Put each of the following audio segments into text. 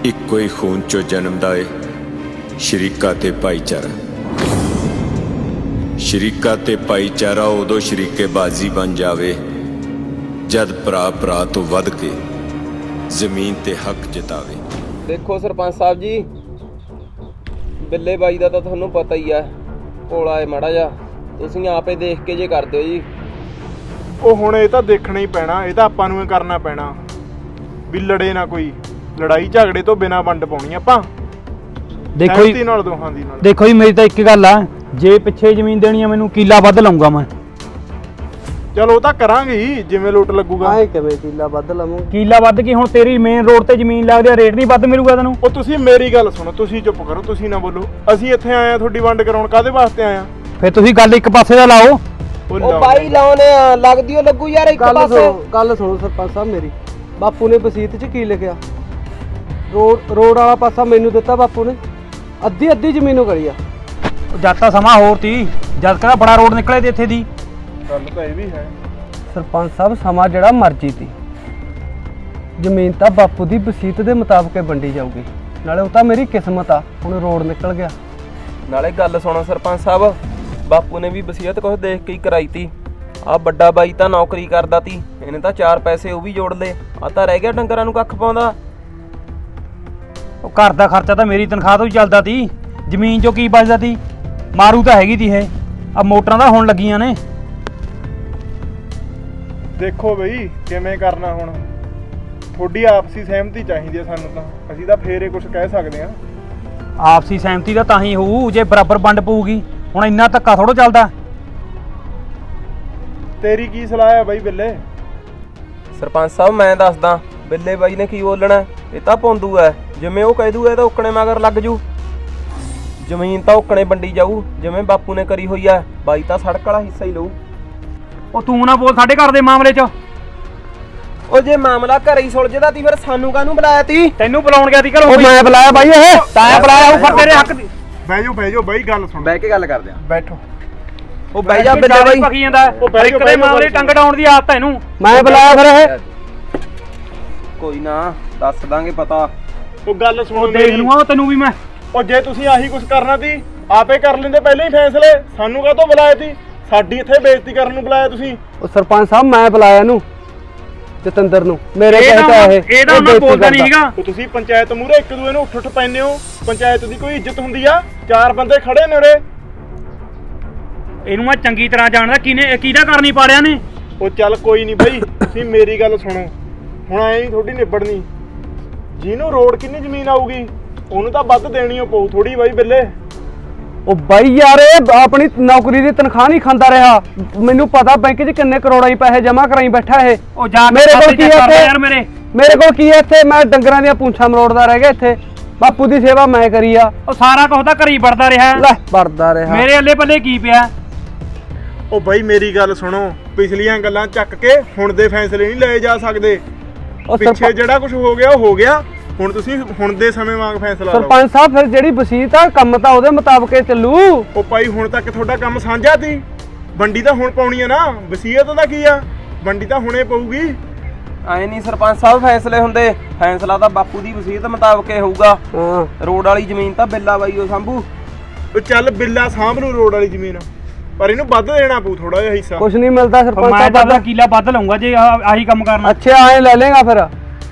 ਇੱਕੋ ਹੀ ਖੂਨ ਚੋਂ ਜਨਮਦਾ ਏ ਸ਼ਰੀਕਾ ਤੇ ਭਾਈਚਾਰਾ। ਸ਼ਰੀਕਾ ਤੇ ਭਾਈਚਾਰਾ ਉਦੋਂ ਸ਼ਰੀਕੇਬਾਜ਼ੀ ਬਣ ਜਾਵੇ ਜਦ ਭਰਾ ਭਰਾ ਤੋਂ ਵੱਧ ਕੇ ਜ਼ਮੀਨ ਤੇ ਹੱਕ ਜਿਤਾਵੇ। ਦੇਖੋ ਸਰਪੰਚ ਸਾਹਿਬ ਜੀ, ਬਿੱਲੇ ਬਾਈ ਦਾ ਤਾਂ ਤੁਹਾਨੂੰ ਪਤਾ ਹੀ ਆ, ਭੋਲਾ ਏ ਮਾੜਾ ਜਿਹਾ, ਤੁਸੀਂ ਆਪੇ ਦੇਖ ਕੇ ਜੇ ਕਰ ਦਿਓ ਜੀ। ਉਹ ਹੁਣ ਇਹ ਤਾਂ ਦੇਖਣਾ ਹੀ ਪੈਣਾ, ਇਹ ਤਾਂ ਆਪਾਂ ਨੂੰ ਹੀ ਕਰਨਾ ਪੈਣਾ ਵੀ ਲੜੇ ਨਾ ਕੋਈ, ਲੜਾਈ ਝਗੜੇ ਤੋਂ ਬਿਨਾਂ ਵੰਡ ਪਾਉਣੀ ਆਪਾਂ। ਦੇਖੋ ਜੀ ਨਾਲ ਦੋਹਾਂ ਦੀ ਨਾਲ। ਦੇਖੋ ਜੀ ਮੇਰੀ ਤਾਂ ਇੱਕ ਗੱਲ ਆ, ਜੇ ਪਿੱਛੇ ਜ਼ਮੀਨ ਦੇਣੀ ਆ ਮੈਨੂੰ ਕਿੱਲਾ ਵੱਧ ਲਾਉਂਗਾ ਮੈਂ। ਚਲ ਉਹ ਤਾਂ ਕਰਾਂਗੇ ਹੀ ਜਿਵੇਂ ਲੋਟ ਲੱਗੂਗਾ। ਆਏ ਕਿਵੇਂ ਕਿੱਲਾ ਵੱਧ ਲਵਾਂ? ਕਿੱਲਾ ਵੱਧ ਕੀ, ਹੁਣ ਤੇਰੀ ਮੇਨ ਰੋਡ ਤੇ ਜ਼ਮੀਨ ਲੱਗਦੀ ਆ, ਰੇਟ ਨਹੀਂ ਵੱਧ ਮਿਲੂਗਾ ਤੈਨੂੰ? ਉਹ ਤੁਸੀਂ ਮੇਰੀ ਗੱਲ ਸੁਣੋ, ਤੁਸੀਂ ਚੁੱਪ ਕਰੋ, ਤੁਸੀਂ ਨਾ ਬੋਲੋ। ਅਸੀਂ ਇੱਥੇ ਆਏ ਆ ਤੁਹਾਡੀ ਵੰਡ ਕਰਾਉਣ, ਕਾਹਦੇ ਵਾਸਤੇ ਆਏ ਆ? ਫਿਰ ਤੁਸੀਂ ਗੱਲ ਇੱਕ ਪਾਸੇ ਦਾ ਲਾਓ। ਉਹ ਬਾਈ ਲਾਉਨੇ ਆ, ਲੱਗਦੀ ਉਹ ਲੱਗੂ ਯਾਰ ਇੱਕ ਪਾਸੇ। ਗੱਲ ਸੁਣੋ ਸਰਪੰਚ ਸਾਹਿਬ ਮੇਰੀ, ਬਾਪੂ ਨੇ ਵਸੀਅਤ 'ਚ ਕੀ ਲਿਖਿਆ? ਰੋਡ ਵਾਲਾ ਪਾਸਾ ਮੈਨੂੰ ਦਿੱਤਾ ਬਾਪੂ ਨੇ, ਅੱਧੀ ਅੱਧੀ ਜ਼ਮੀਨ ਕਰੀ ਆ। ਜਦ ਤਾਂ ਸਮਾਂ ਹੋਰ ਤੀ, ਜਦ ਕਿਹੜਾ ਬੜਾ ਰੋਡ ਨਿਕਲੇ ਤੇ ਇੱਥੇ ਦੀ। ਗੱਲ ਤਾਂ ਇਹ ਵੀ ਹੈ ਸਰਪੰਚ ਸਾਹਿਬ, ਸਮਾਂ ਜਿਹੜਾ ਮਰਜ਼ੀ ਤੀ, ਜ਼ਮੀਨ ਤਾਂ ਬਾਪੂ ਦੀ ਵਸੀਅਤ ਦੇ ਮੁਤਾਬਕ ਵੰਡੀ ਜਾਊਗੀ। ਨਾਲੇ ਉਹ ਤਾਂ ਮੇਰੀ ਕਿਸਮਤ ਆ, ਹੁਣ ਰੋਡ ਨਿਕਲ ਗਿਆ। ਨਾਲੇ ਗੱਲ ਸੁਣੋ ਸਰਪੰਚ ਸਾਹਿਬ, ਬਾਪੂ ਨੇ ਵੀ ਵਸੀਅਤ ਕੁਝ ਦੇਖ ਕੇ ਹੀ ਕਰਾਈ ਤੀ। ਆ ਵੱਡਾ ਬਾਈ ਤਾਂ ਨੌਕਰੀ ਕਰਦਾ ਤੀ, ਇਹਨੇ ਤਾਂ 4 ਪੈਸੇ ਉਹ ਵੀ ਜੋੜ ਲਏ, ਆ ਤਾਂ ਰਹਿ ਗਿਆ ਡੰਗਰਾਂ ਨੂੰ ਕੱਖ ਪਾਉਂਦਾ। ਉਹ ਘਰ ਦਾ ਖਰਚਾ ਤਾਂ ਮੇਰੀ ਤਨਖਾਹ ਤੋਂ ਹੀ ਚੱਲਦਾ ਤੀ, ਜ਼ਮੀਨ ਚੋਂ ਕੀ ਬਚਦਾ ਤੀ? ਮਾਰੂ ਤਾਂ ਹੈਗੀ ਤੀ ਇਹ, ਆ ਮੋਟਰਾਂ ਤਾਂ ਹੁਣ ਲੱਗੀਆਂ ਨੇ। ਦੇਖੋ ਬਈ ਕਿਵੇਂ ਕਰਨਾ ਹੁਣ, ਤੁਹਾਡੀ ਆਪਸੀ ਸਹਿਮਤੀ ਚਾਹੀਦੀ ਹੈ ਸਾਨੂੰ ਤਾਂ, ਅਸੀਂ ਤਾਂ ਫੇਰ ਇਹ ਕੁਝ ਕਹਿ ਸਕਦੇ ਆ। ਆਪਸੀ ਸਹਿਮਤੀ ਦਾ ਤਾਂ ਹੀ ਹੋਊ ਜੇ ਬਰਾਬਰ ਵੰਡ ਪਊਗੀ, ਹੁਣ ਇੰਨਾ ਧੱਕਾ ਥੋੜੋ ਚੱਲਦਾ। ਤੇਰੀ ਕੀ ਸਲਾਹ ਹੈ ਬਈ ਬਿੱਲੇ? ਸਰਪੰਚ ਸਾਹਿਬ ਮੈਂ ਦੱਸਦਾ, ਬਿੱਲੇ ਬਾਈ ਨੇ ਕੀ ਬੋਲਣਾ, ਇਹ ਤਾਂ ਪੌਂਦੂ ਐ, ਜਿਵੇਂ ਉਹ ਕਹਿ ਦੂਗਾ ਇਹ ਤਾਂ ਉੱਕਣੇ ਮਗਰ ਲੱਗ ਜੂ। ਜ਼ਮੀਨ ਤਾਂ ਉੱਕਣੇ ਵੰਡੀ ਜਾਊ ਜਿਵੇਂ ਬਾਪੂ ਨੇ ਕਰੀ ਹੋਈ ਐ, ਬਾਈ ਤਾਂ ਸੜਕ ਵਾਲਾ ਹਿੱਸਾ ਹੀ ਲਊ। ਉਹ ਤੂੰ ਨਾ ਬੋਲ ਸਾਡੇ ਘਰ ਦੇ ਮਾਮਲੇ 'ਚ। ਉਹ ਜੇ ਮਾਮਲਾ ਘਰੇ ਹੀ ਸੁਲਝਦਾ ਤੀ ਫਿਰ ਸਾਨੂੰ ਕਾਹਨੂੰ ਬੁਲਾਇਆ ਤੀ? ਤੈਨੂੰ ਬੁਲਾਉਣ ਗਿਆ ਤੀ ਘਰੋਂ? ਉਹ ਮੈਂ ਬੁਲਾਇਆ ਬਾਈ, ਇਹ ਤਾਂ ਬੁਲਾਇਆ ਉਹ, ਫਿਰ ਤੇਰੇ ਹੱਕ ਦੀ। ਬਹਿ ਜਾਓ ਬਈ, ਗੱਲ ਸੁਣੋ, ਬਹਿ ਕੇ ਗੱਲ ਕਰਦੇ ਆ। ਬੈਠੋ। ਉਹ ਬਹਿ ਜਾ ਬਿੱਲੇ ਬਾਈ। ਪਕੀ ਜਾਂਦਾ ਉਹ ਬਹਿ ਇੱਕ ਦੇ ਮਾਮਲੇ ਟੰਗ ਡਾਉਣ ਦੀ ਆਦਤ ਹੈ ਇਹਨੂੰ। ਮੈਂ ਬੁਲਾਇਆ ਫਿਰ ਇਹ। ਕੋਈ ਨਾ ਦੱਸ ਦਾਂਗੇ ਪਤਾ। ਉਹ ਗੱਲ ਸੁਣੋ ਉਹ ਦੇਖ ਲੂੰਗਾ ਤੈਨੂੰ ਵੀ ਮੈਂ। ਉਹ ਜੇ ਤੁਸੀਂ ਆਹੀ ਕੁਝ ਕਰਨਾ ਸੀ ਆਪੇ ਕਰ ਲੈਂਦੇ ਪਹਿਲਾਂ ਹੀ ਫੈਸਲੇ, ਸਾਨੂੰ ਕਾਹਤੋਂ ਬੁਲਾਇਆ ਸੀ? ਸਾਡੀ ਇੱਥੇ ਬੇਇੱਜ਼ਤੀ ਕਰਨ ਨੂੰ ਬੁਲਾਇਆ ਤੁਸੀਂ? ਉਹ ਸਰਪੰਚ ਸਾਹਿਬ ਮੈਂ ਬੁਲਾਇਆ ਇਹਨੂੰ, ਜਤਿੰਦਰ ਨੂੰ, ਮੇਰੇ ਕਹਿੰਦਾ ਇਹਦਾ ਮੈਂ ਬੋਲਦਾ ਨਹੀਂ ਸੀਗਾ। ਉਹ ਤੁਸੀਂ ਪੰਚਾਇਤ ਮੂਹਰੇ ਇੱਕ ਦੂਏ ਨੂੰ ਉੱਠ ਪੈਂਦੇ ਹੋ, ਪੰਚਾਇਤ ਦੀ ਕੋਈ ਇੱਜ਼ਤ ਹੁੰਦੀ ਆ? 4 ਬੰਦੇ ਖੜੇ ਨੇ ਉਰੇ। ਇਹਨੂੰ ਮੈਂ ਚੰਗੀ ਤਰ੍ਹਾਂ ਜਾਣਦਾ, ਕਿਹਦਾ ਕਰਨੀ ਪਾੜਿਆ ਨੇ। ਉਹ ਚੱਲ ਕੋਈ ਨਹੀਂ ਬਈ, ਤੁਸੀਂ ਮੇਰੀ ਗੱਲ ਸੁਣੋ, ਹੁਣ ਐਂ ਨਹੀਂ ਥੋੜੀ ਨਿਬੜਨੀ। ਜਿਹਨੂੰ ਰੋਡ ਕਿੰਨੀ ਜ਼ਮੀਨ ਆਊਗੀ ਉਹਨੂੰ ਤਾਂ ਵੱਧ ਦੇਣੀ ਓ ਪਊ ਥੋੜੀ ਬਾਈ ਬਿੱਲੇ। ਉਹ ਬਾਈ ਯਾਰ ਇਹ ਆਪਣੀ ਨੌਕਰੀ ਦੀ ਤਨਖਾਹ ਨਹੀਂ ਖਾਂਦਾ ਰਿਹਾ, ਮੈਨੂੰ ਪਤਾ ਬੈਂਕ 'ਚ ਕਿੰਨੇ ਕਰੋੜਾਂ ਹੀ ਪੈਸੇ ਜਮ੍ਹਾਂ ਕਰਾਈ ਬੈਠਾ ਇਹ। ਉਹ ਜਾ ਮੇਰੇ ਕੋਲ ਕੀ ਹੈ ਇੱਥੇ? ਯਾਰ ਮੇਰੇ ਕੋਲ ਕੀ ਹੈ ਇੱਥੇ? ਮੈਂ ਡੰਗਰਾਂ ਦੀਆਂ ਪੂੰਛਾਂ ਮਰੋੜਦਾ ਰਹਿ ਗਿਆ ਇੱਥੇ, ਬਾਪੂ ਦੀ ਸੇਵਾ ਮੈਂ ਕਰੀ ਆ। ਉਹ ਸਾਰਾ ਕੁਝ ਤਾਂ ਘਰੀ ਵੜਦਾ ਰਿਹਾ, ਲੈ ਵੜਦਾ ਰਿਹਾ। ਮੇਰੇ ਅੱਲੇ ਪੱਲੇ ਕੀ ਪਿਆ? ਉਹ ਬਾਈ ਮੇਰੀ ਗੱਲ ਸੁਣੋ, ਪਿਛਲੀਆਂ ਗੱਲਾਂ ਚੱਕ ਕੇ ਹੁਣ ਦੇ ਫੈਸਲੇ ਨਹੀਂ ਲਏ ਜਾ ਸਕਦੇ। ਪਿੱਛੇ ਜਿਹੜਾ ਕੁਝ ਹੋ ਗਿਆ ਉਹ ਹੋ ਗਿਆ, ਹੁਣ ਤੁਸੀਂ ਹੁਣ ਦੇ ਸਮੇਂ ਵਾਂਗ ਫੈਸਲਾ ਲਓ। ਸਰਪੰਚ ਸਾਹਿਬ ਫਿਰ ਜਿਹੜੀ ਵਸੀਅਤ ਆ, ਕੰਮ ਤਾਂ ਉਹਦੇ ਮੁਤਾਬਕ ਹੀ ਚੱਲੂ। ਉਹ ਭਾਈ ਹੁਣ ਤੱਕ ਤੁਹਾਡਾ ਕੰਮ ਸਾਂਝਾ ਸੀ, ਵੰਡੀ ਤਾਂ ਹੁਣ ਪਾਉਣੀ ਆ ਨਾ, ਵਸੀਅਤ ਦਾ ਕੀ ਆ? ਵੰਡੀ ਤਾਂ ਹੁਣੇ ਪਊਗੀ। ਐ ਨਹੀਂ ਸਰਪੰਚ ਸਾਹਿਬ ਫੈਸਲੇ ਹੁੰਦੇ, ਫੈਸਲਾ ਤਾਂ ਬਾਪੂ ਦੀ ਵਸੀਅਤ ਮੁਤਾਬਕ ਹੀ ਹੋਊਗਾ। ਹਾਂ ਰੋਡ ਵਾਲੀ ਜ਼ਮੀਨ ਤਾਂ ਬਿੱਲਾ ਬਾਈ ਉਹ ਸੰਭੂ। ਉਹ ਚੱਲ ਬਿੱਲਾ ਸਾਂਭ ਲੂ ਰੋਡ ਵਾਲੀ ਜ਼ਮੀਨ, ਪਰ ਇਹਨੂੰ ਵੱਧ ਦੇਣਾ ਪਊ ਥੋੜਾ ਜਿਹਾ ਹਿੱਸਾ। ਕੁਛ ਨਹੀਂ ਮਿਲਦਾ ਸਰਪੰਚ ਮੈਂ ਸਾਹਿਬ। ਤਾਂ ਕਿੱਲਾ ਵੱਧ ਲਊਂਗਾ ਜੇ ਆਹੀ ਕੰਮ ਕਰਨਾ। ਅੱਛਾ ਐਂ ਲੈ ਲੇਗਾ ਫਿਰ?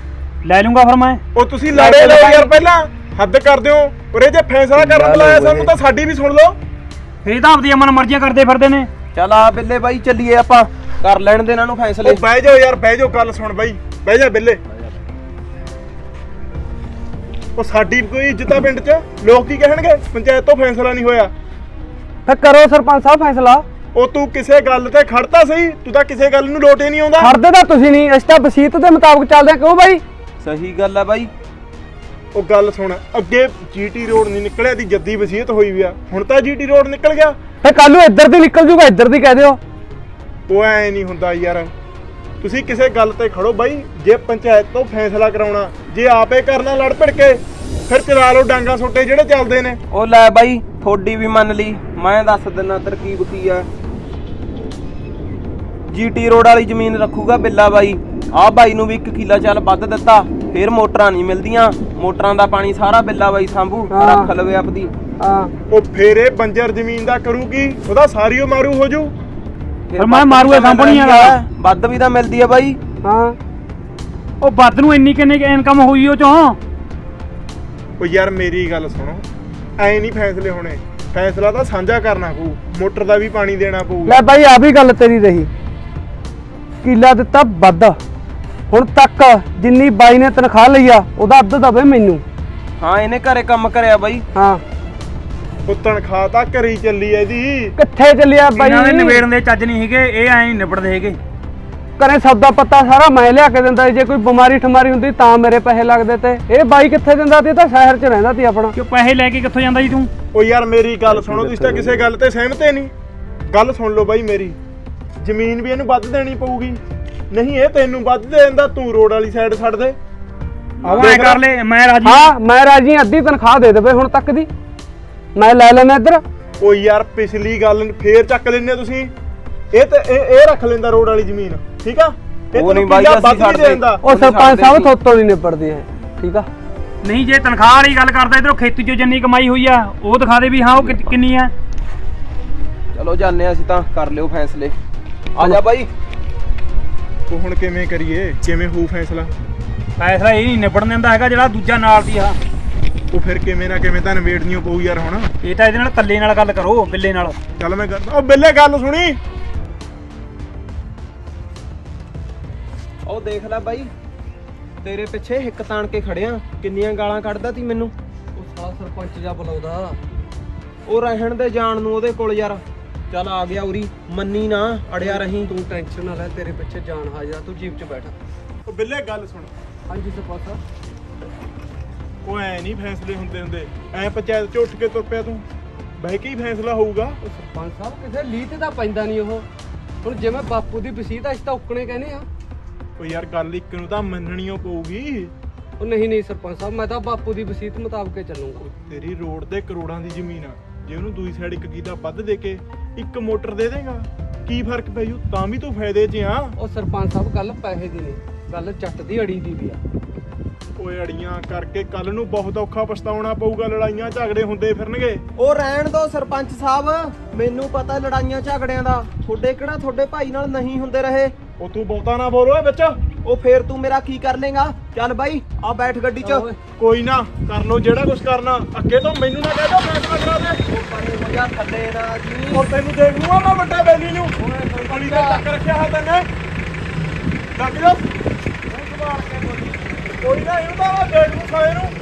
ਲੈ ਲੂੰਗਾ ਫਿਰ ਮੈਂ। ਉਹ ਤੁਸੀਂ ਲੜੇ ਲਓ ਯਾਰ, ਪਹਿਲਾਂ ਹੱਦ ਕਰ ਦਿਓ। ਉਰੇ ਜੇ ਫੈਸਲਾ ਕਰਨ ਬੁਲਾਇਆ ਸਾਨੂੰ ਤਾਂ ਸਾਡੀ ਵੀ ਸੁਣ ਲਓ। ਫੇਰ ਤਾਂ ਆਪਦੀਆਂ ਮਨ ਮਰਜ਼ੀਆਂ ਕਰਦੇ ਫਿਰਦੇ ਨੇ। ਚੱਲ ਆ ਬਿੱਲੇ ਬਾਈ ਚੱਲੀਏ, ਆਪਾਂ ਕਰ ਲੈਣ ਦੇ ਇਹਨਾਂ ਨੂੰ ਫੈਸਲੇ। ਉਹ ਬਹਿ ਜਾਓ ਯਾਰ, ਬਹਿ ਜਾਓ, ਗੱਲ ਸੁਣ ਬਾਈ, ਬਹਿ ਜਾ ਬਿੱਲੇ। ਉਹ ਸਾਡੀ ਕੋਈ ਇੱਜ਼ਤ ਆ ਪਿੰਡ 'ਚ, ਲੋਕ ਕੀ ਕਹਿਣਗੇ? ਪੰਚਾਇਤ ਤੋਂ ਫੈਸਲਾ ਨਹੀਂ ਹੋਇਆ। ਫਿਰ ਕਰੋ ਸਰਪੰਚ ਸਾਹਿਬ ਫੈਸਲਾ। ਉਹ ਤੂੰ ਕਿਸੇ ਗੱਲ ਤੇ ਖੜਤਾ ਸਹੀ, ਤੂੰ ਤਾਂ ਕਿਸੇ ਗੱਲ ਨੂੰ ਲੋਟੇ ਨਹੀਂ ਆਉਂਦਾ। ਖੜਦੇ ਤਾਂ ਤੁਸੀਂ ਨਹੀਂ, ਅਸੀਂ ਤਾਂ ਵਸੀਅਤ ਦੇ ਮੁਤਾਬਕ ਚੱਲਦੇ ਆ। ਕਿਉਂ ਬਾਈ? ਸਹੀ ਗੱਲ ਆ ਬਾਈ। ਉਹ ਗੱਲ ਸੁਣ, ਅੱਗੇ ਜੀਟੀ ਰੋਡ ਨਹੀਂ ਨਿਕਲਿਆ ਦੀ ਜੱਦੀ ਵਸੀਅਤ ਹੋਈ ਵੀ ਆ, ਹੁਣ ਤਾਂ ਜੀਟੀ ਰੋਡ ਨਿਕਲ ਗਿਆ। ਫਿਰ ਕੱਲ ਨੂੰ ਇੱਧਰ ਦੀ ਨਿਕਲ ਜੂਗਾ, ਇੱਧਰ ਦੀ ਕਹਿ ਦਿਓ। ਉਹ ਐ ਨਹੀਂ ਹੁੰਦਾ ਯਾਰ, ਤੁਸੀਂ ਕਿਸੇ ਗੱਲ ਤੇ ਖੜੋ ਬਾਈ। ਜੇ ਪੰਚਾਇਤ ਤੋਂ ਫੈਸਲਾ ਕਰਾਉਣਾ, ਜੇ ਆਪੇ ਕਰਨਾ ਲੜ ਭਿੜ ਕੇ, ਫਿਰ ਚਲਾ ਲਓ ਡਾਂਗਾ ਸੋਟੇ ਜਿਹੜੇ ਚੱਲਦੇ ਨੇ। ਉਹ ਲੈ ਬਾਈ, ਥੋੜੀ ਵੀ ਮੰਨ ਲਈ, ਮੈਂ ਦੱਸ ਦਿੰਦਾ ਤਰਕੀਬ ਕੀ ਆ। ਜੀਟੀ ਰੋਡ ਵਾਲੀ ਜ਼ਮੀਨ ਰੱਖੂਗਾ ਬਿੱਲਾ ਬਾਈ, ਆਹ ਬਾਈ ਨੂੰ ਵੀ 1 ਕਿੱਲਾ ਚੱਲ ਵੱਧ ਦਿੱਤਾ, ਫੇਰ ਮੋਟਰਾਂ ਨਹੀਂ ਮਿਲਦੀਆਂ, ਮੋਟਰਾਂ ਦਾ ਪਾਣੀ ਸਾਰਾ ਬਿੱਲਾ ਬਾਈ ਸਾਂਭੂ, ਹਾਂ। ਰੱਖ ਲਵੇ ਆਪਦੀ। ਹਾਂ ਉਹ ਫੇਰ ਇਹ ਬੰਜਰ ਜ਼ਮੀਨ ਦਾ ਕਰੂਗੀ, ਉਹਦਾ ਸਾਰੀ ਉਹ ਮਾਰੂ ਹੋ ਜੂ। ਫਿਰ ਮੈਂ ਮਾਰੂਗਾ ਕੰਪਨੀ ਵਾਲਾ। ਵੱਧ ਵੀ ਤਾਂ ਮਿਲਦੀ ਆ ਬਾਈ। ਹਾਂ ਉਹ ਵੱਧ ਨੂੰ ਇੰਨੀ ਕਿੰਨੀ ਇਨਕਮ ਹੋਈ ਉਹ ਚੋਂ? ਉਹ ਯਾਰ ਮੇਰੀ ਗੱਲ ਸੁਣੋ, ਐ ਨਹੀਂ ਫੈਸਲੇ ਹੋਣੇ, ਫੈਸਲਾ ਤਾਂ ਸਾਂਝਾ ਕਰਨਾ ਪਊ, ਮੋਟਰ ਦਾ ਵੀ ਪਾਣੀ ਦੇਣਾ ਪਊ। ਲੈ ਬਾਈ ਆ ਵੀ ਗੱਲ ਤੇਰੀ ਰਹੀ, ਕਿੱਲਾ ਦਿੱਤਾ ਵੱਧ, ਹੁਣ ਤੱਕ ਜਿੰਨੀ ਬਾਈ ਨੇ ਤਨਖਾਹ ਲਈ ਆ ਉਹਦਾ ਅੱਧ ਦਵੇ ਮੈਨੂੰ। ਹਾਂ ਇਹਨੇ ਘਰੇ ਕੰਮ ਕਰਿਆ ਬਾਈ। ਹਾਂ ਉਹ ਤਨਖਾਹ ਤਾਂ ਘਰੀ ਚੱਲੀ ਐ ਇਹਦੀ। ਕਿੱਥੇ ਚੱਲਿਆ ਬਾਈ? ਇਹਨਾਂ ਦੇ ਨਿਬੇੜਨ ਦੇ ਚੱਜ ਨਹੀਂ ਹੈਗੇ, ਇਹ ਐਂ ਨਹੀਂ ਨਿਬੜਦੇ ਹੈਗੇ। ਕਰੇ ਸੌਦਾ ਪੱਤਾ ਸਾਰਾ ਮੈਂ ਲਿਆ ਕੇ ਦਿੰਦਾ, ਜੇ ਕੋਈ ਬਿਮਾਰੀ ਠਮਾਰੀ ਹੁੰਦੀ ਤਾਂ ਮੇਰੇ ਪੈਸੇ ਲੱਗਦੇ ਤੇ ਇਹ ਬਾਈ ਕਿੱਥੇ ਦਿੰਦਾ ਤੇ? ਤਾਂ ਸ਼ਹਿਰ 'ਚ ਰਹਿੰਦਾ ਸੀ ਆਪਣਾ। ਕਿਉਂ ਪੈਸੇ ਲੈ ਕੇ ਕਿੱਥੋਂ ਜਾਂਦਾ ਜੀ ਤੂੰ? ਉਹ ਯਾਰ ਮੇਰੀ ਗੱਲ ਸੁਣੋ, ਤੁਸੀਂ ਤਾਂ ਕਿਸੇ ਗੱਲ ਤੇ ਸਹਿਮਤ ਹੀ ਨਹੀਂ। ਗੱਲ ਸੁਣ ਲਓ ਬਾਈ ਮੇਰੀ, ਜ਼ਮੀਨ ਵੀ ਇਹਨੂੰ ਵੱਧ ਦੇਣੀ ਪਊਗੀ, ਨਹੀਂ ਇਹ ਤੈਨੂੰ ਵੱਧ ਦੇ ਦਿੰਦਾ, ਤੂੰ ਰੋਡ ਵਾਲੀ ਸਾਈਡ ਛੱਡ ਦੇ। ਐਂ ਕਰ ਲੈ, ਮੈਂ ਰਾਜੀ। ਹਾਂ ਮੈਂ ਰਾਜੀ, ਅੱਧੀ ਤਨਖਾਹ ਦੇ ਦੇਵੇ ਹੁਣ ਤੱਕ ਦੀ, ਮੈਂ ਲੈ ਲੈਣਾ ਇੱਧਰ। ਉਹ ਯਾਰ ਪਿਛਲੀ ਗੱਲ ਫੇਰ ਚੱਕ ਲੈਂਦੇ ਤੁਸੀਂ, ਇਹ ਤੇ ਇਹ ਰੱਖ ਲੈਂਦਾ ਰੋਡ ਵਾਲੀ ਜ਼ਮੀਨ, ਠੀਕ ਆ? ਇਹ ਉਹ ਨਹੀਂ ਤੈਨੂੰ ਬਾਈ, ਕਿੱਲਾ ਅਸੀਂ ਵੱਧ ਨਹੀਂ ਛੱਡਦੇ। ਦਿੰਦਾ। ਉਹ ਸਰਪੰਚ ਸਾਹਿਬ ਥੋਤੋਂ ਨਹੀਂ ਨਿਬੜਦੀ ਹੈ, ਠੀਕ ਆ? ਨਹੀਂ ਜੇ ਤਨਖਾਹ ਵਾਲੀ ਗੱਲ ਕਰਦਾ, ਇਧਰੋਂ ਖੇਤੀ 'ਚੋਂ ਜਿੰਨੀ ਕਮਾਈ ਹੋਈ ਆ ਉਹ ਦਿਖਾ ਦੇ ਵੀ ਹਾਂ ਉਹ ਕਿੰਨੀ ਆ। ਚਲੋ ਜਾਂਦੇ ਆ ਅਸੀਂ ਤਾਂ, ਕਰ ਲਿਓ ਫੈਸਲੇ। ਆ ਜਾ ਬਾਈ। ਉਹ ਹੁਣ ਕਿਵੇਂ ਕਰੀਏ, ਕਿਵੇਂ ਹੋਊ ਫੈਸਲਾ? ਫੈਸਲਾ ਇਹ ਨਹੀਂ ਨਿਬੜਨ ਦਿੰਦਾ ਹੈਗਾ ਜਿਹੜਾ ਦੂਜਾ ਨਾਲ ਦੀ ਆ। ਉਹ ਫਿਰ ਕਿਵੇਂ ਨਾ ਕਿਵੇਂ ਤਾਂ ਨਿਬੇੜਨੀ ਪਊ ਯਾਰ ਹੁਣ। ਇਹ ਤਾਂ ਇਹਦੇ ਨਾਲ ਕੱਲੇ ਨਾਲ ਗੱਲ ਕਰੋ, ਬਿੱਲੇ ਨਾਲ। ਚੱਲ ਮੈਂ ਕਰਦਾ। ਉਹ ਬਿੱਲੇ ਗੱਲ ਸੁਣੀ, ਉਹ ਦੇਖ ਲੈ ਬਾਈ, ਤੇਰੇ ਪਿੱਛੇ ਹਿੱਕ ਤਾਣ ਕੇ ਖੜਿਆ, ਕਿੰਨੀਆਂ ਗਾਲਾਂ ਕੱਢਦਾ ਤੀ ਮੈਨੂੰ। ਉਹ ਸਾਲਾ ਸਰਪੰਚ ਜਾ ਬੁਲਾਉਂਦਾ, ਉਹ ਰਹਿਣ ਦੇ ਜਾਣ ਨੂੰ ਉਹਦੇ ਕੋਲ ਯਾਰ। ਚੱਲ ਆ ਗਿਆ ਉਰੀ, ਮੰਨੀ ਨਾ, ਅੜਿਆ ਰਹੀਂ। ਤੂੰ ਟੈਨਸ਼ਨ ਨਾ ਲੈ, ਤੇਰੇ ਪਿੱਛੇ ਜਾਨ ਹਾਜ਼ਰ, ਤੂੰ ਜੀਪ 'ਚ ਬੈਠ। ਉਹ ਬਿੱਲੇ ਗੱਲ ਸੁਣ, ਹਾਂਜੀ ਸਰਪੰਚ ਸਾਹਿਬ। ਉਹ ਐ ਨਹੀਂ ਫੈਸਲੇ ਹੁੰਦੇ, ਐ ਪੰਚਾਇਤ 'ਚ ਉੱਠ ਕੇ ਤੁਰ ਪਿਆ ਤੂੰ, ਬਹਿ ਕੇ ਹੀ ਫੈਸਲਾ ਹੋਊਗਾ। ਉਹ ਸਰਪੰਚ ਸਾਹਿਬ ਕਿਸੇ ਲੀਹ ਤੇ ਤਾਂ ਪੈਂਦਾ ਨਹੀਂ ਉਹ, ਹੁਣ ਜਿਵੇਂ ਬਾਪੂ ਦੀ ਵਸੀਅਤ ਅਸੀਂ ਤਾਂ ਉੱਕਣੇ ਕਹਿੰਦੇ ਆ। ਉਹ ਯਾਰ ਗੱਲ ਇੱਕ ਨੂੰ ਤਾਂ ਮੰਨਣੀ ਓ ਪਊਗੀ। ਉਹ ਨਹੀਂ ਸਰਪੰਚ ਸਾਹਿਬ, ਮੈਂ ਤਾਂ ਬਾਪੂ ਦੀ ਵਸੀਅਤ ਮੁਤਾਬਕ ਹੀ ਚੱਲੂੰਗਾ। ਤੇਰੀ ਰੋਡ ਤੇ ਕਰੋੜਾਂ ਦੀ ਜ਼ਮੀਨ ਆ, ਜੇ ਉਹਨੂੰ ਦੂਜੀ ਸਾਈਡ ਇੱਕ ਕਿੱਲਾ ਵੱਧ ਦੇ ਕੇ ਇੱਕ ਮੋਟਰ ਦੇ ਦੇਗਾ, ਕੀ ਫਰਕ ਪੈ ਜੂ? ਤਾਂ ਵੀ ਤੂੰ ਫਾਇਦੇ 'ਚ ਆ। ਉਹ ਸਰਪੰਚ ਸਾਹਿਬ ਗੱਲ ਪੈਸੇ ਦੀ ਨਹੀਂ, ਗੱਲ ਚੱਟ ਦੀ ਅੜੀ ਦੀ ਵੀ ਆ। ਓਏ ਅੜੀਆਂ ਕਰਕੇ ਕੱਲ ਨੂੰ ਬਹੁਤ ਔਖਾ ਪਛਤਾਉਣਾ ਪਊਗਾ, ਲੜਾਈਆਂ ਝਗੜੇ ਹੁੰਦੇ ਫਿਰਨਗੇ। ਉਹ ਰਹਿਣ ਦੋ ਸਰਪੰਚ ਸਾਹਿਬ, ਮੈਨੂੰ ਪਤਾ ਲੜਾਈਆਂ ਝਗੜਿਆਂ ਦਾ, ਤੁਹਾਡੇ ਕਿਹੜਾ ਤੁਹਾਡੇ ਭਾਈ ਨਾਲ ਨਹੀਂ ਹੁੰਦੇ ਰਹੇ। ਉਹ ਤੂੰ ਬਹੁਤਾ ਨਾ ਬੋਲ ਓਏ ਵਿੱਚ। ਉਹ ਫੇਰ ਤੂੰ ਮੇਰਾ ਕੀ ਕਰ ਲੇਗਾ? ਚੱਲ ਬਾਈ ਆ ਬੈਠ ਗੱਡੀ 'ਚ। ਕੋਈ ਨਾ, ਕਰ ਲੋ ਜਿਹੜਾ ਕੁਝ ਕਰਨਾ, ਅੱਗੇ ਤੋਂ ਮੈਨੂੰ ਨਾ ਕਹਿ ਦੋ ਫੈਸਲਾ ਕਰਾ ਦੇ। ਉਹ ਪਾਣੀ ਹੋ ਜਾ ਥੱਲੇ ਨਾ ਜੀ। ਉਹ ਤੈਨੂੰ ਦੇਖ ਲੂਆ ਮੈਂ ਵੱਡਾ ਬੈਲੀ ਨੂੰ, ਗਲੀ ਤੇ ਟੱਕ ਰੱਖਿਆ ਹੈ ਤੈਨੇ। ਲੱਗ ਜਾ ਸੰਭਾਲ ਕੇ ਬੋਲੀ। ਕੋਈ ਨਾ, ਇਹਨੂੰ ਤਾਂ ਮੈਂ ਦੇਖ ਲੂ ਸਾਲੇ ਨੂੰ।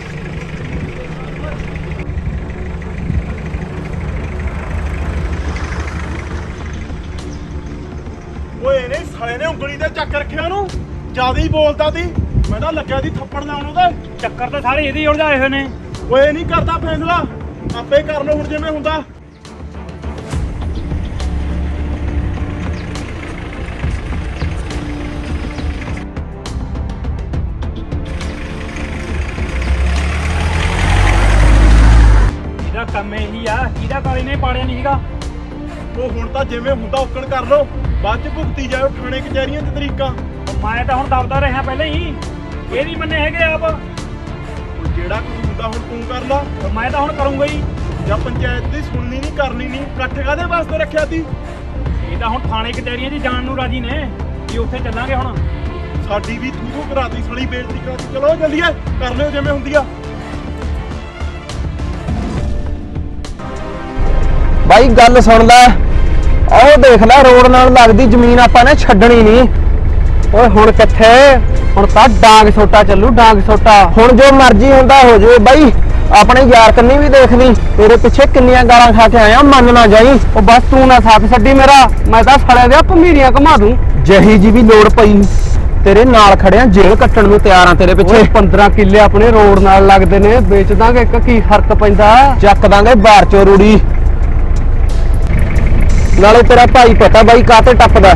ਓਏ ਇਹਨੇ ਸਾਲੇ ਨੇ ਉਂਗਲੀ ਤੇ ਚੱਕ ਰੱਖਿਆ ਉਹਨੂੰ, ਜਿਆਦਾ ਹੀ ਬੋਲਦਾ ਸੀ, ਮੈਂ ਤਾਂ ਲੱਗਿਆ ਸੀ ਥੱਪੜ ਲਾਉਣ ਉਹਦੇ। ਚੱਕਰ ਤਾਂ ਸਾਰੇ ਇਹਦੇ ਹੀ ਉਲਝਾਏ ਹੋਏ ਨੇ। ਓਏ ਨਹੀਂ ਕਰਦਾ ਫੈਸਲਾ, ਆਪੇ ਕਰ ਲਓ ਹੁਣ ਜਿਵੇਂ ਹੁੰਦਾ। ਇਹਦਾ ਕੰਮ ਇਹੀ ਆ, ਕਿਹਦਾ ਕਾਲੇ ਨੇ ਪਾੜਿਆ ਨਹੀਂ ਸੀਗਾ। ਉਹ ਹੁਣ ਤਾਂ ਜਿਵੇਂ ਹੁੰਦਾ ਉੱਕਣ ਕਰ ਲਓ, ਬਾਅਦ ਚ ਭੁਗਤੀ ਜਾਓ ਥਾਣੇ ਕਚਹਿਰੀਆਂ ਤੇ ਤਰੀਕਾਂ। ਮੈਂ ਤਾਂ ਹੁਣ ਦਬਦਾ ਰਿਹਾ ਪਹਿਲਾਂ ਹੀ, ਇਹ ਨਹੀਂ ਮੰਨੇ ਹੈਗੇ ਆਪ। ਉਹ ਜਿਹੜਾ ਕੁਝ ਹੁੰਦਾ ਹੁਣ ਤੂੰ ਕਰ ਲਾ। ਮੈਂ ਤਾਂ ਹੁਣ ਕਰੂੰਗਾ ਹੀ। ਜਾਂ ਪੰਚਾਇਤ ਦੀ ਸੁਣਨੀ ਨਹੀਂ ਕਰਨੀ ਨਹੀਂ, ਇਕੱਠ ਕਾਹਦੇ ਵਾਸਤੇ ਰੱਖਿਆ ਸੀ? ਇਹ ਤਾਂ ਹੁਣ ਥਾਣੇ ਕਚਹਿਰੀਆਂ 'ਚ ਜਾਣ ਨੂੰ ਰਾਜੀ ਨੇ ਕਿ ਉੱਥੇ ਚੱਲਾਂਗੇ ਹੁਣ। ਸਾਡੀ ਵੀ ਥੂ ਕਰਾਤੀ, ਸੜੀ ਬੇਇੱਜ਼ਤੀ ਕਰਾਤੀ। ਚਲੋ ਜਲਦੀਏ ਕਰ ਲਿਓ ਜਿਵੇਂ ਹੁੰਦੀ ਆ। ਬਾਈ ਗੱਲ ਸੁਣ ਲੈ, ਆਹ ਦੇਖ ਲੈ ਰੋਡ ਨਾਲ ਲੱਗਦੀ ਜ਼ਮੀਨ ਆਪਾਂ ਨੇ ਛੱਡਣੀ ਨਹੀਂ। ਓਏ ਹੁਣ ਕਿੱਥੇ, ਹੁਣ ਤਾਂ ਡਾਂਗ ਛੋਟਾ ਚੱਲੂ, ਡਾਂਗ ਛੋਟਾ। ਹੁਣ ਜੋ ਮਰਜ਼ੀ ਹੁੰਦਾ ਹੋ ਜਾਵੇ ਬਾਈ, ਆਪਣੇ ਯਾਰ ਕੰਨੀ ਵੀ ਦੇਖ ਲਈ, ਤੇਰੇ ਪਿੱਛੇ ਕਿੰਨੀਆਂ ਗਾਲਾਂ ਖਾ ਕੇ ਆਇਆ, ਮੰਨ ਨਾ ਜਾਈ। ਉਹ ਬਸ ਤੂੰ ਨਾ ਸਾਥ ਛੱਡੀ ਮੇਰਾ, ਮੈਂ ਤਾਂ ਫੜਿਆ ਦਿਆ ਭਮੀਰੀਆਂ ਘੁਮਾ ਦੂੰ। ਜਹੀ ਜੀ ਵੀ ਲੋੜ ਪਈ ਤੇਰੇ ਨਾਲ ਖੜਿਆ, ਜੇਲ੍ਹ ਕੱਟਣ ਨੂੰ ਤਿਆਰ ਆ ਤੇਰੇ ਪਿੱਛੇ। 15 ਕਿੱਲੇ ਆਪਣੇ ਰੋਡ ਨਾਲ ਲੱਗਦੇ ਨੇ, ਵੇਚ ਦਾਂਗੇ ਇੱਕ, ਕੀ ਫਰਕ ਪੈਂਦਾ? ਚੱਕ ਦਾਂਗੇ ਬਾਹਰ ਚੋਂ ਰੂੜੀ। ਨਾਲੇ ਤੇਰਾ ਭਾਈ ਪਤਾ ਬਾਈ ਕਾਹਤੇ ਟੱਪਦਾ,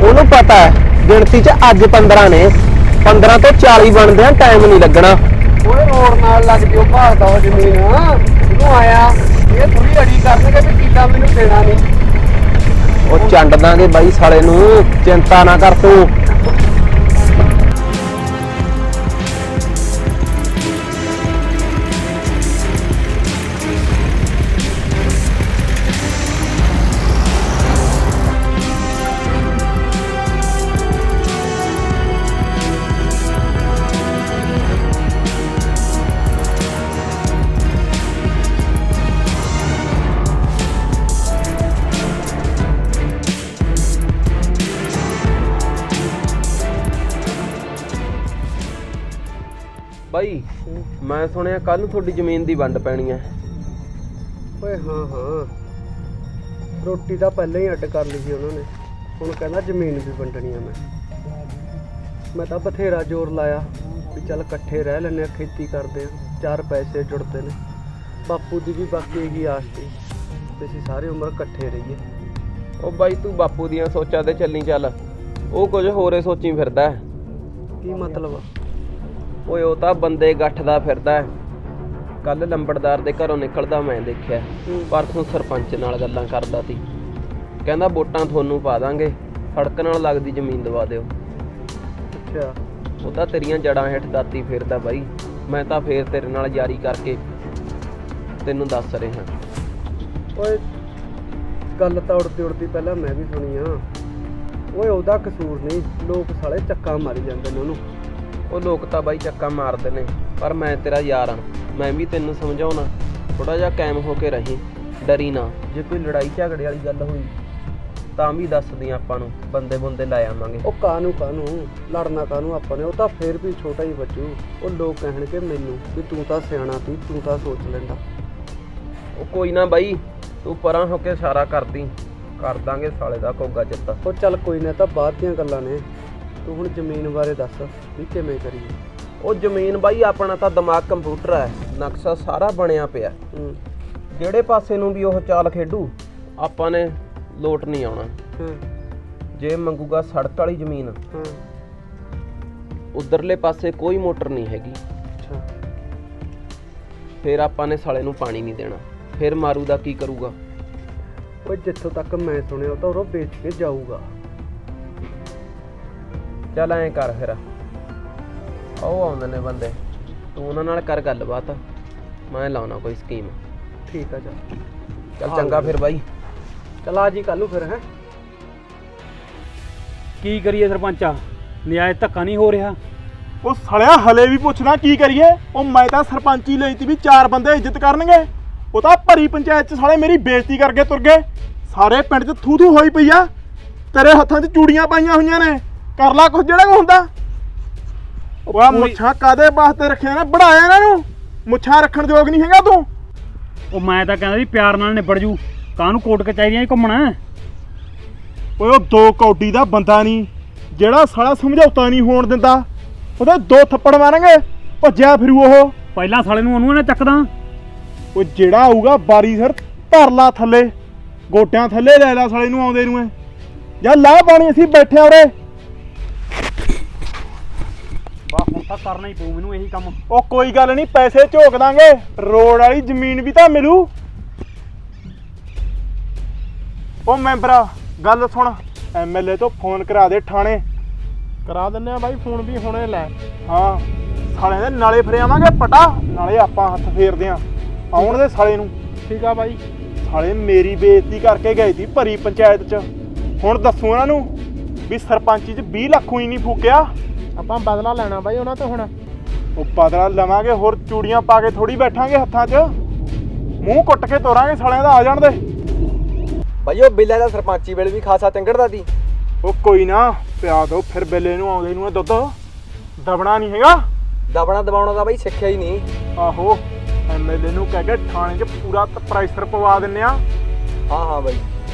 ਉਹਨੂੰ ਪਤਾ ਹੈ ਗਿਣਤੀ 'ਚ ਅੱਜ 15 ਨੇ, 15 ਤੋਂ 40 ਬਣਦੇ ਆ, ਟਾਈਮ ਨਹੀਂ ਲੱਗਣਾ। ਓਏ ਰੋਡ ਨਾਲ ਲੱਗ ਜਿਓ ਭਾਲਦਾ ਉਹ ਜ਼ਮੀਨ, ਇਹਨੂੰ ਆਇਆ ਇਹ ਥੋੜੀ ਅੜੀ ਕਰਨਗੇ ਵੀ ਕਿੱਲਾ ਮੈਨੂੰ ਦੇਣਾ ਨਹੀਂ। ਉਹ ਚੰਡ ਦਾਂਗੇ ਬਾਈ ਸਾਲੇ ਨੂੰ, ਚਿੰਤਾ ਨਾ ਕਰ ਤੂੰ। ਬਾਈ ਮੈਂ ਸੁਣਿਆ ਕੱਲ ਨੂੰ ਤੁਹਾਡੀ ਜ਼ਮੀਨ ਦੀ ਵੰਡ ਪੈਣੀ ਐ। ਓਏ ਹਾਂ ਹਾਂ, ਰੋਟੀ ਤਾਂ ਪਹਿਲਾਂ ਹੀ ਅੱਡ ਕਰ ਲਈ ਸੀ ਉਹਨਾਂ ਨੇ, ਹੁਣ ਕਹਿੰਦਾ ਜ਼ਮੀਨ ਵੀ ਵੰਡਣੀ ਆ। ਮੈਂ ਤਾਂ ਬਥੇਰਾ ਜ਼ੋਰ ਲਾਇਆ ਵੀ ਚੱਲ ਇਕੱਠੇ ਰਹਿ ਲੈਂਦੇ ਆ, ਖੇਤੀ ਕਰਦੇ ਆ, 4 ਪੈਸੇ ਜੁੜਦੇ ਨੇ। ਬਾਪੂ ਦੀ ਵੀ ਬਾਕੀ ਇਹੀ ਆਸ ਸੀ ਵੀ ਅਸੀਂ ਸਾਰੀ ਉਮਰ ਇਕੱਠੇ ਰਹੀਏ। ਉਹ ਬਾਈ ਤੂੰ ਬਾਪੂ ਦੀਆਂ ਸੋਚਾਂ ਤੇ ਚੱਲੀ ਚੱਲ, ਉਹ ਕੁਝ ਹੋਰੇ ਸੋਚੀ ਫਿਰਦਾ। ਕੀ ਮਤਲਬ? ਓਏ ਉਹ ਤਾਂ ਬੰਦੇ ਗੱਠਦਾ ਫਿਰਦਾ। ਕੱਲ ਲੰਬੜਦਾਰ ਦੇ ਘਰੋਂ ਨਿਕਲਦਾ ਮੈਂ ਦੇਖਿਆ, ਪਰਸੋਂ ਸਰਪੰਚ ਨਾਲ ਗੱਲਾਂ ਕਰਦਾ ਸੀ। ਕਹਿੰਦਾ ਵੋਟਾਂ ਤੁਹਾਨੂੰ ਪਾ ਦਾਂਗੇ, ਸੜਕ ਨਾਲ ਲੱਗਦੀ ਜ਼ਮੀਨ ਦਵਾ ਦਿਓ। ਅੱਛਾ, ਉਹ ਤਾਂ ਤੇਰੀਆਂ ਜੜਾਂ ਹੇਠ ਦਾਤੀ ਫਿਰਦਾ ਬਾਈ। ਮੈਂ ਤਾਂ ਫੇਰ ਤੇਰੇ ਨਾਲ ਯਾਰੀ ਕਰਕੇ ਤੈਨੂੰ ਦੱਸ ਰਿਹਾ। ਓਏ ਗੱਲ ਤਾਂ ਉੜਦੀ ਉੜਦੀ ਪਹਿਲਾਂ ਮੈਂ ਵੀ ਸੁਣੀ ਆ। ਓਏ ਉਹਦਾ ਕਸੂਰ ਨਹੀਂ, ਲੋਕ ਸਾਲੇ ਚੱਕਾ ਮਾਰੀ ਜਾਂਦੇ ਨੇ ਉਹਨੂੰ। ਉਹ ਲੋਕ ਤਾਂ ਬਾਈ ਚੱਕਾ ਮਾਰਦੇ ਨੇ, ਪਰ ਮੈਂ ਤੇਰਾ ਯਾਰ ਹਾਂ। ਮੈਂ ਵੀ ਤੈਨੂੰ ਸਮਝਾਉਣਾ, ਥੋੜਾ ਜਿਹਾ ਕਾਇਮ ਹੋ ਕੇ ਰਹੀਂ, ਡਰੀ ਨਾ। ਜੇ ਕੋਈ ਲੜਾਈ ਝਗੜੇ ਵਾਲੀ ਗੱਲ ਹੋਈ ਤਾਂ ਵੀ ਦੱਸਦੀ ਆਪਾਂ ਨੂੰ, ਬੰਦੇ ਬੁੰਦੇ ਲੈ ਆਵਾਂਗੇ। ਉਹ ਕਾਹਨੂੰ ਲੜਨਾ ਕਾਹਨੂੰ ਆਪਾਂ ਨੇ, ਉਹ ਤਾਂ ਫੇਰ ਵੀ ਛੋਟਾ ਹੀ ਬੱਚੂ। ਉਹ ਲੋਕ ਕਹਿਣਗੇ ਮੈਨੂੰ ਵੀ ਤੂੰ ਤਾਂ ਸਿਆਣਾ ਸੀ, ਤੂੰ ਤਾਂ ਸੋਚ ਲੈਂਦਾ। ਉਹ ਕੋਈ ਨਾ ਬਾਈ, ਤੂੰ ਪਰਾਂ ਹੋ ਕੇ ਇਸ਼ਾਰਾ ਕਰਦੀ, ਕਰ ਦਾਂਗੇ ਸਾਲੇ ਦਾ ਕੋਗਾ ਚਿੱਤਾ। ਉਹ ਚੱਲ ਕੋਈ ਨਾ, ਤਾਂ ਬਾਅਦ ਦੀਆਂ ਗੱਲਾਂ ਨੇ। ਤੂੰ ਹੁਣ ਜ਼ਮੀਨ ਬਾਰੇ ਦੱਸ ਵੀ ਕਿਵੇਂ ਕਰੀਏ। ਉਹ ਜ਼ਮੀਨ ਬਾਈ ਆਪਣਾ ਤਾਂ ਦਿਮਾਗ ਕੰਪਿਊਟਰ ਹੈ, ਨਕਸ਼ਾ ਸਾਰਾ ਬਣਿਆ ਪਿਆ। ਜਿਹੜੇ ਪਾਸੇ ਨੂੰ ਵੀ ਉਹ ਚਾਲ ਖੇਡੂ ਆਪਾਂ ਨੇ ਲੋਟ ਨਹੀਂ ਆਉਣਾ। ਜੇ ਮੰਗੂਗਾ ਸੜਕ ਵਾਲੀ ਜ਼ਮੀਨ, ਉਧਰਲੇ ਪਾਸੇ ਕੋਈ ਮੋਟਰ ਨਹੀਂ ਹੈਗੀ। ਅੱਛਾ, ਫਿਰ ਆਪਾਂ ਨੇ ਸਾਲੇ ਨੂੰ ਪਾਣੀ ਨਹੀਂ ਦੇਣਾ। ਫਿਰ ਮਾਰੂ ਦਾ ਕੀ ਕਰੂਗਾ? ਓਏ ਜਿੱਥੋਂ ਤੱਕ ਮੈਂ ਸੁਣਿਆ ਉਹ ਤਾਂ ਉਹ ਵੇਚ ਕੇ ਜਾਊਗਾ। ਚੱਲ ਐਂ ਕਰ ਫਿਰ, ਉਹ ਆਉਂਦੇ ਨੇ ਬੰਦੇ, ਤੂੰ ਉਹਨਾਂ ਨਾਲ ਕਰ ਗੱਲਬਾਤ, ਮੈਂ ਲਾਉਣਾ ਕੋਈ ਸਕੀਮ। ਠੀਕ ਆ, ਚੱਲ ਚੰਗਾ ਫਿਰ ਬਾਈ। ਚਲ ਆ ਜੀ ਕੱਲ ਨੂੰ ਫਿਰ। ਹੈ ਕੀ ਕਰੀਏ ਸਰਪੰਚਾ, ਨਿਆਇ ਧੱਕਾ ਨਹੀਂ ਹੋ ਰਿਹਾ। ਉਹ ਸੜਿਆ ਹਲੇ ਵੀ ਪੁੱਛਣਾ ਕੀ ਕਰੀਏ? ਉਹ ਮੈਂ ਤਾਂ ਸਰਪੰਚੀ ਲਈ ਤੀ ਵੀ 4 ਬੰਦੇ ਇੱਜ਼ਤ ਕਰਨਗੇ, ਉਹ ਤਾਂ ਭਰੀ ਪੰਚਾਇਤ 'ਚ ਸਾਲੇ ਮੇਰੀ ਬੇਇੱਜ਼ਤੀ ਕਰਕੇ ਤੁਰ ਗਏ। ਸਾਰੇ ਪਿੰਡ 'ਚ ਥੂ ਥੂ ਹੋਈ ਪਈ ਆ, ਤੇਰੇ ਹੱਥਾਂ 'ਚ ਚੂੜੀਆਂ ਪਾਈਆਂ ਹੋਈਆਂ ਨੇ, ਕਰ ਲਾ ਕੁਛ ਜਿਹੜਾ ਕੋ ਹੁੰਦਾ। ਉਹ ਮੁੱਛਾਂ ਕਾਦੇ ਵਾਸਤੇ ਰੱਖਿਆ ਨੇ, ਬਣਾਇਆ ਇਹਨਾਂ ਨੂੰ? ਮੁੱਛਾਂ ਰੱਖਣ ਯੋਗ ਨਹੀਂ ਹੈਗਾ ਤੂੰ। ਉਹ ਮੈਂ ਤਾਂ ਕਹਿੰਦਾ ਵੀ ਪਿਆਰ ਨਾਲ ਨਿਬੜ ਜੂ, ਕਾਹਨੂੰ ਕੋਰਟ ਕਚਹਿਰੀਆਂ 'ਚ ਘੁੰਮਣਾ। ਓਏ ਉਹ 2 ਕੌਡੀ ਦਾ ਬੰਦਾ ਨਹੀਂ, ਜਿਹੜਾ ਸਾਲਾ ਸਮਝੌਤਾ ਨਹੀਂ ਹੋਣ ਦਿੰਦਾ, ਉਹਦੇ 2 ਥੱਪੜ ਮਾਰਾਂਗੇ, ਭੱਜਿਆ ਫਿਰੂ ਉਹ। ਪਹਿਲਾਂ ਸਾਲੇ ਨੂੰ ਉਹਨੂੰ ਨਾ ਚੱਕਦਾ। ਉਹ ਜਿਹੜਾ ਆਊਗਾ ਬਾਰੀ ਸਿਰ ਧਰ ਲਾ ਥੱਲੇ, ਗੋਡਿਆਂ ਥੱਲੇ ਲੈ ਲਾ ਸਾਲੇ ਨੂੰ ਆਉਂਦੇ ਨੂੰ। ਐ ਜਾਂ ਲਾਹ ਪਾਣੀ, ਅਸੀਂ ਬੈਠੇ ਉਰੇ। ਵਾਹ, ਹੁਣ ਤਾਂ ਕਰਨਾ ਹੀ ਪਊ ਮੈਨੂੰ ਇਹੀ ਕੰਮ। ਉਹ ਕੋਈ ਗੱਲ ਨਹੀਂ, ਪੈਸੇ ਝੋਕ ਦਾਂਗੇ, ਰੋਡ ਵਾਲੀ ਜ਼ਮੀਨ ਵੀ ਤਾਂ ਮਿਲੂ। ਉਹ ਮੈਂਬਰਾ ਗੱਲ ਸੁਣ, ਐਮਐਲਏ ਤੋਂ ਫੋਨ ਕਰਾ ਦੇ ਥਾਣੇ। ਕਰਾ ਦਿੰਨੇ ਆ ਬਾਈ, ਫੋਨ ਵੀ ਹੁਣੇ ਲੈ। ਹਾਂ, ਸਾਲੇ ਦੇ ਨਾਲੇ ਫਿਰ ਆਵਾਂਗੇ ਪਟਾ, ਨਾਲੇ ਆਪਾਂ ਹੱਥ ਫੇਰਦੇ ਆਂ। ਆਉਣ ਦੇ ਸਾਲੇ ਨੂੰ। ਠੀਕ ਆ ਬਾਈ। ਸਾਲੇ ਮੇਰੀ ਬੇਇੱਜ਼ਤੀ ਕਰਕੇ ਗਏ ਸੀ ਭਰੀ ਪੰਚਾਇਤ 'ਚ, ਹੁਣ ਦੱਸੂ ਉਹਨਾਂ ਨੂੰ ਵੀ ਸਰਪੰਚੀ 'ਚ 20 ਲੱਖ ਹੀ ਨਹੀਂ ਫੂਕਿਆ। ਆਪਾਂ ਬਦਲਾ ਲੈਣਾ ਬਾਈ ਉਹਨਾਂ ਤੋਂ ਹੁਣ। ਉਹ ਬਦਲਾ ਲਵਾਂਗੇ, ਹੋਰ ਚੂੜੀਆਂ ਪਾ ਕੇ ਥੋੜੀ ਬੈਠਾਂਗੇ ਹੱਥਾਂ 'ਚ, ਮੂੰਹ ਕੁੱਟ ਕੇ ਤੋਰਾਂਗੇ ਸਾਲਿਆਂ ਦਾ। ਆ ਜਾਣ ਦੇ ਬਾਈ, ਉਹ ਬਿੱਲੇ ਦਾ ਸਰਪੰਚੀ ਵੇਲੇ ਵੀ ਖਾਸਾ ਚੰਗੜਦਾ ਸੀ। ਉਹ ਕੋਈ ਨਾ, ਪਿਆ ਦੋ ਫਿਰ ਬੇਲੇ ਨੂੰ ਆਉਂਦੇ ਨੂੰ ਦੁੱਧ। ਦਬਣਾ ਨਹੀਂ ਹੈਗਾ, ਦਬਣਾ ਦਬਾਉਣਾ ਦਾ ਬਾਈ ਸਿੱਖਿਆ ਹੀ ਨਹੀਂ। ਆਹੋ, ਐਮਐਲਏ ਨੂੰ ਕਹਿ ਕੇ ਥਾਣੇ 'ਚ ਪੂਰਾ ਪ੍ਰੈਸ਼ਰ ਪਵਾ ਦਿੰਨੇ ਆ। ਹਾਂ ਬਾਈ,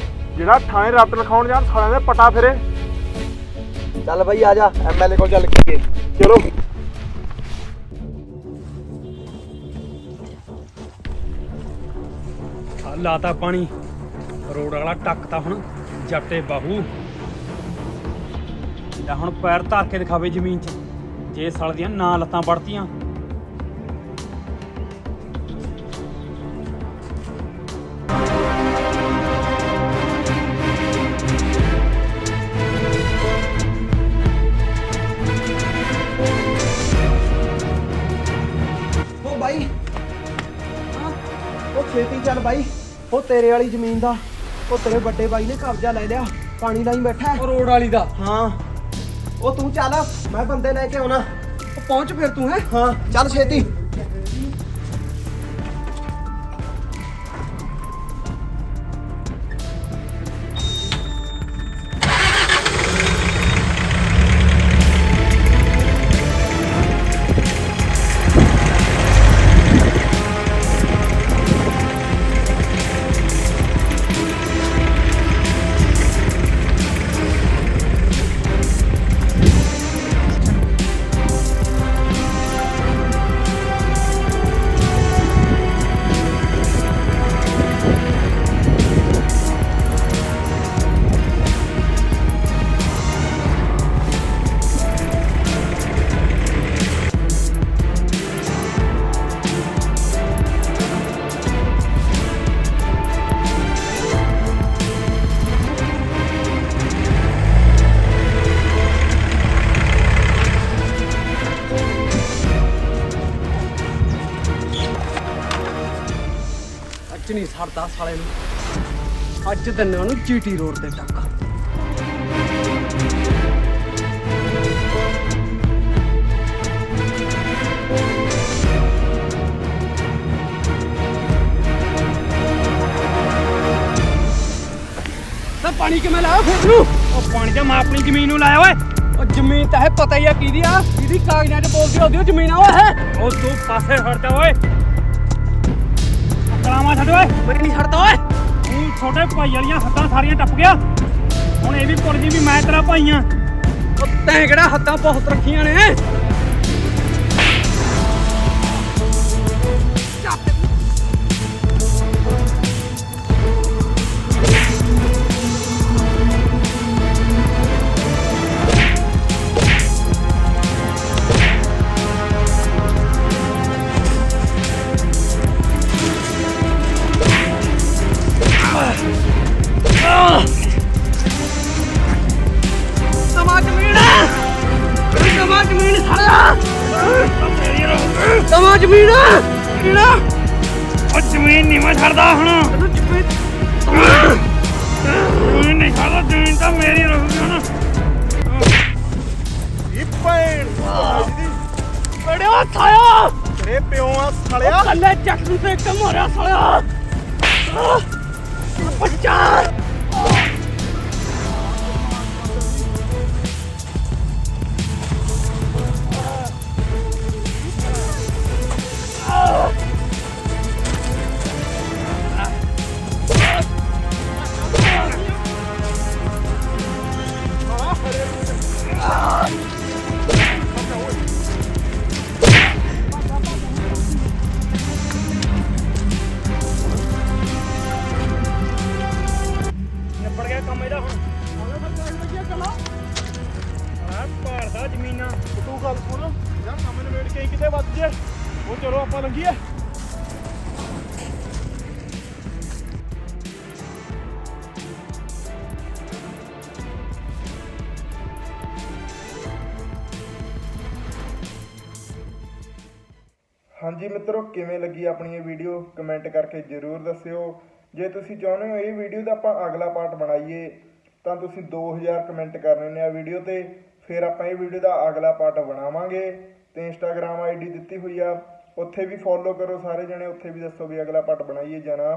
ਜਿਹੜਾ ਥਾਣੇ ਰੱਦ ਲਿਖਾਉਣ ਜਾਣ ਸਾਲਿਆਂ ਦੇ ਪਟਾ ਫਿਰੇ। ਚੱਲ ਬਾਈ ਆ ਜਾ, ਐਮਐਲਏ ਕੋਲ ਚੱਲ ਕੇ। ਚਲੋ ਲਾਤਾ ਪਾਣੀ, ਰੋਡ ਵਾਲਾ ਟੱਕਤਾ ਹੁਣ ਜੱਟੇ ਬਾਹੂ। ਲੈ ਹੁਣ ਪੈਰ ਧਰ ਕੇ ਦਿਖਾਵੇ ਜ਼ਮੀਨ 'ਚ, ਜੇ ਸਾਲ ਦੀਆਂ ਨਾ ਲੱਤਾਂ ਵੜਤੀਆਂ। ਉਹ ਬਾਈ, ਉਹ ਛੇਤੀ ਚੱਲ ਬਾਈ, ਉਹ ਤੇਰੇ ਵਾਲੀ ਜ਼ਮੀਨ ਦਾ, ਉਹ ਤੇਰੇ ਵੱਡੇ ਬਾਈ ਨੇ ਕਬਜ਼ਾ ਲੈ ਲਿਆ, ਪਾਣੀ ਲਾਈ ਬੈਠਾ। ਉਹ ਰੋਡ ਵਾਲੀ ਦਾ। ਹਾਂ, ਉਹ ਤੂੰ ਚੱਲ, ਮੈਂ ਬੰਦੇ ਲੈ ਕੇ ਆਉਣਾ। ਉਹ ਪਹੁੰਚ ਫਿਰ ਤੂੰ। ਹੈ ਹਾਂ ਚੱਲ ਛੇਤੀ। ਚ ਨਹੀਂ ਛੱਡਦਾ ਸਾਲੇ ਨੂੰ। ਅੱਜ ਦਿਨਾਂ ਉਹਨੂੰ ਜੀਟੀ ਰੋਡ ਤੇ ਟੱਕ। ਤਾਂ ਪਾਣੀ ਕਿਵੇਂ ਲਾਇਆ ਫਿਰ ਨੂੰ? ਉਹ ਪਾਣੀ ਤਾਂ ਮੈਂ ਆਪਣੀ ਜ਼ਮੀਨ ਨੂੰ ਲਾਇਆ ਓਏ। ਉਹ ਜ਼ਮੀਨ ਤਾਂ ਹੈ ਪਤਾ ਹੀ ਆ ਕਿਹਦੀ ਆ, ਕਿਹਦੀ ਕਾਗਜ਼ਾਂ 'ਚ ਬੋਲਦੀ ਉਹਦੀ ਓ ਜ਼ਮੀਨ ਆ ਓਏ ਹੈ। ਉਹ ਤੂੰ ਪਾਸੇ ਹਟ ਜਾ ਓਏ। ਕਲਾਵਾ ਛੱਡ ਓਏ। ਮੈਂ ਨਹੀਂ ਛੱਡਦਾ ਓਏ। ਤੂੰ ਛੋਟੇ ਭਾਈ ਵਾਲੀਆਂ ਹੱਦਾਂ ਸਾਰੀਆਂ ਟੱਪ ਗਿਆ। ਹੁਣ ਇਹ ਵੀ ਭੁੱਲ ਜੀ ਵੀ ਮੈਂ ਤੇਰਾ ਭਾਈ ਆ। ਉਹ ਤੈਂ ਕਿਹੜਾ ਹੱਦਾਂ ਬਹੁਤ ਰੱਖੀਆਂ ਨੇ। ਤਮਾ ਜ਼ਮੀਨ ਸਾਲਿਆ। ਤਮਾ ਜ਼ਮੀਨ ਕਿਹੜਾ? ਉਹ ਜ਼ਮੀਨ ਨਹੀਂ ਮੈਂ ਛੱਡਦਾ ਹੁਣ। ਤੈਨੂੰ ਜ਼ਮੀਨ ਜ਼ਮੀਨ ਨਹੀਂ ਛੱਡਦਾ, ਜ਼ਮੀਨ ਤਾਂ ਮੇਰੀ ਰਹੂਗੀ ਹੁਣ। ਇਹ ਭੈਣ ਦੀ ਬੜਿਆ ਸਾਇਆ। ਤੇਰੇ ਪਿਓ ਆ ਸਾਲਿਆ। ਕੱਲੇ ਚੱਕ ਨੂੰ ਤੇ ਇੱਕ ਮਾਰਿਆ ਸਾਲਿਆ। ਬੱਚਾ ਨਿਬੜ ਗਿਆ ਕੰਮ ਇਹਦਾ ਹੁਣ। ਆਹ ਭਾਰਦਾ ਜ਼ਮੀਨਾਂ। ਤੂੰ ਗੱਲ ਸੁਣ ਯਾਰ, ਕੰਮ ਨਿਬੇੜ ਕੇ ਕਿਤੇ ਵੱਜ ਜੇ। ਉਹ ਚਲੋ ਆਪਾਂ ਲੰਘੀਏ। ਹਾਂਜੀ ਮਿੱਤਰੋ, ਕਿਵੇਂ ਲੱਗੀ ਆਪਣੀ ਇਹ ਵੀਡੀਓ ਕਮੈਂਟ ਕਰਕੇ ਜ਼ਰੂਰ ਦੱਸਿਓ। ਜੇ ਤੁਸੀਂ ਚਾਹੁੰਦੇ ਹੋ ਇਹ ਵੀਡੀਓ ਦਾ ਆਪਾਂ ਅਗਲਾ ਪਾਰਟ ਬਣਾਈਏ ਤਾਂ ਤੁਸੀਂ 2000 ਕਮੈਂਟ ਕਰਨੇ ਨੇ ਆ ਵੀਡੀਓ ਤੇ, ਫਿਰ ਆਪਾਂ ਇਹ ਵੀਡੀਓ ਦਾ ਅਗਲਾ ਪਾਰਟ ਬਣਾਵਾਂਗੇ। ਤੇ ਇੰਸਟਾਗ੍ਰਾਮ ਆਈਡੀ ਦਿੱਤੀ ਹੋਈ ਆ, ਉੱਥੇ ਵੀ ਫੋਲੋ ਕਰੋ ਸਾਰੇ ਜਣੇ, ਉੱਥੇ ਵੀ ਦੱਸੋ ਵੀ ਅਗਲਾ ਪਾਰਟ ਬਣਾਈਏ ਜਾਂ ਨਾ।